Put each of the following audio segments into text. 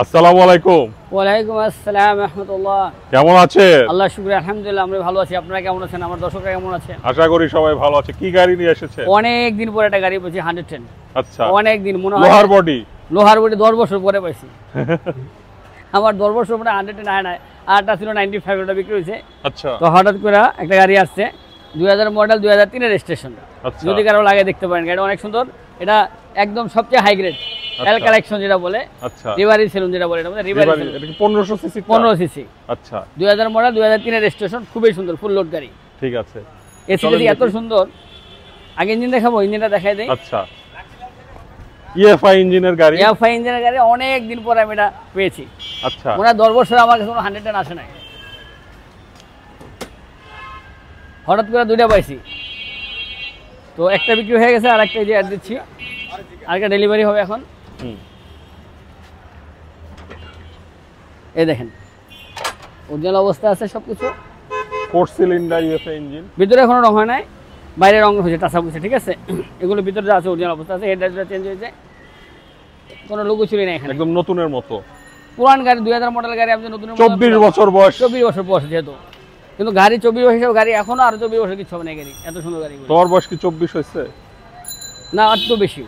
আসসালামু আলাইকুম। ওয়ালাইকুম আসসালাম রাহমাতুল্লাহ। কেমন আছেন? আল্লাহ শুকরিয়া, আলহামদুলিল্লাহ আমরা ভালো আছি। আপনারা কেমন আছেন? আমার দর্শকরা কেমন আছে? আশা করি সবাই ভালো আছে। কি গাড়ি নিয়ে এসেছেন? অনেক দিন পরে একটা গাড়ি পেয়েছি 110। আচ্ছা, অনেক দিন মনে হয় লোহার বডি। লোহার বডি 10 বছর পরে পাইছি। আমার 10 বছর পরে 110 আয় না, আরটা ছিল 95, ওটা বিক্রি হয়েছে। আচ্ছা, তো হঠাৎ করে একটা গাড়ি আসছে 2000 মডেল, 2003 এর রেজিস্ট্রেশন। আচ্ছা, যদি কারো লাগে দেখতে পারেন, গাড়ি অনেক সুন্দর। এটা একদম সবচেয়ে হাই গ্রেড এল কালেকশন যেটা বলে, আচ্ছা, রিভারি সেলুন যেটা বলে, এটা মানে রিভারি সেলুন। এটা কি 1500 সিসি? 15 সিসি। আচ্ছা, 2000 মডেল, 2003 এর রেজিস্ট্রেশন, খুবই সুন্দর, ফুল লোড গাড়ি। ঠিক আছে। এসি যদি এত সুন্দর, আগে ইঞ্জিন দেখাবো, ইঞ্জিনটা দেখাই দেই। আচ্ছা, ইএফআই ইঞ্জিনের গাড়ি। ইএফআই ইঞ্জিনের গাড়ি অনেক দিন পরে আমি এটা পেয়েছি। আচ্ছা, ওরা 10 বছর আমার কাছে কোনো 110 আসে নাই, হঠাৎ করে দুইটা পাইছি। তো একটা বিক্রি হয়ে গেছে, আর একটা এই যে অ্যাড দিচ্ছি, আরেকটা ডেলিভারি হবে এখন। এই দেখেন অরিজিনাল অবস্থা আছে সবকিছু। 4 সিলিন্ডার ইএফআই ইঞ্জিন। ভিতরে কোনো রং হয় নাই, বাইরে রং হয়েছে, টাচা হয়েছে, ঠিক আছে। এগুলো ভিতরে যা আছে অরিজিনাল অবস্থা আছে। হেডলাইটটা চেঞ্জ হয়েছে, কোনো লোগো ছিল না এখানে, একদম নতুনের মতো। পুরান গাড়ি, 2000 মডেল গাড়ি, আপনি নতুন 24 বছর বয়স। 24 বছর বয়স যেহেতু, কিন্তু গাড়ি 24 বছর হিসাবে গাড়ি এখনো আরো 24 বছর কিছু হবে না গাড়ি, এত সুন্দর গাড়ি। তোমার বয়স কি 24 হয়েছে? না, আর তো বেশি।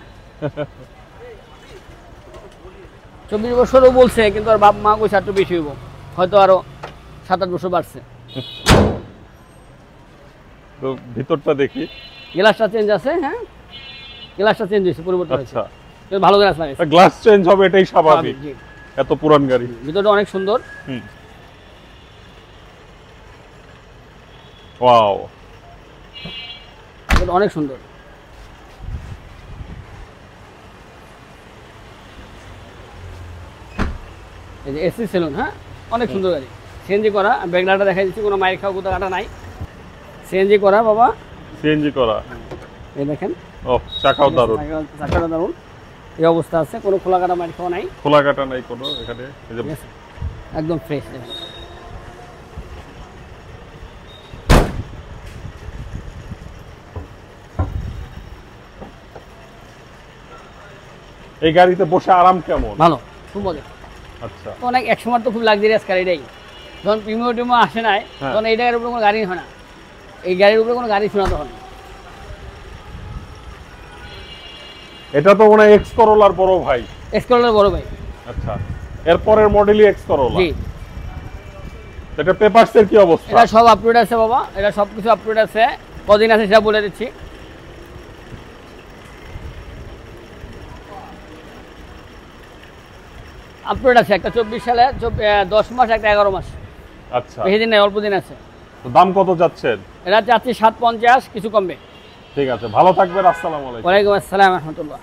24 বছরও বলছে, কিন্তু আর বাপ মা কইছে আর তো বেশি হইব, হয়তো আরো 7-8 বছর বাড়ছে। তো ভিতরটা দেখি। গ্লাসটা চেঞ্জ আছে, হ্যাঁ গ্লাসটা চেঞ্জ হয়েছে, পরিবর্তন হয়েছে। আচ্ছা, ভালো গ্লাস লাগাইছে। গ্লাস চেঞ্জ হবে, এটাই স্বাভাবিক, এত পুরান গাড়ি। ভিতরটা অনেক সুন্দর। ওয়াও, অনেক সুন্দর। এই যে এসি সেলুন, হ্যাঁ অনেক সুন্দর গাড়ি, সিএনজি করা। ব্যাগলাটা দেখাই দিচ্ছি, কোনো মাইর খাওয়া কোথা কাটা নাই, সিএনজি করা বাবা, সিএনজি করা। এই দেখেন, ও চাকাও দারুণ, চাকাটা দারুণ, এই অবস্থা আছে, কোনো খোলা কাটা মাইর খাওয়া নাই, খোলা কাটা নাই কোনো এখানে, এই যে একদম ফ্রেশ। দেখেন এই গাড়িতে বসে আরাম কেমন? ভালো, খুব মজা। আচ্ছা, অনেক এক সময় তো খুব লাক্সারিয়াস গাড়ি এটাই, যখন প্রিমিয়াম টিমো আসে নাই তখন এই গাড়ির উপরে কোনো গাড়ি হয় না, এই গাড়ির উপরে কোনো গাড়ি শোনাতে হয় না। এটা তো মনে হয় এক্স করোলার বড় ভাই। এক্স করোলার বড় ভাই। আচ্ছা, এর পরের মডেলই এক্স করোলা। জি। এটা পেপারসের কি অবস্থা? এটা সব আপডেট আছে বাবা, এটা সব কিছু আপডেট আছে। কদিন আছে সেটা বলে দিচ্ছি। আপডেট আছে, একটা 24 সালে 10 মাস, একটা 11 মাস। আচ্ছা, বেশি দিন নাই, অল্প দিন আছে। তো দাম কত যাচ্ছেন? এটা চাচ্ছি 750, কিছু কমবে। ঠিক আছে, ভালো থাকবেন। আসসালামু আলাইকুম। ওয়ালাইকুম আসসালাম রাহমাতুল্লাহ।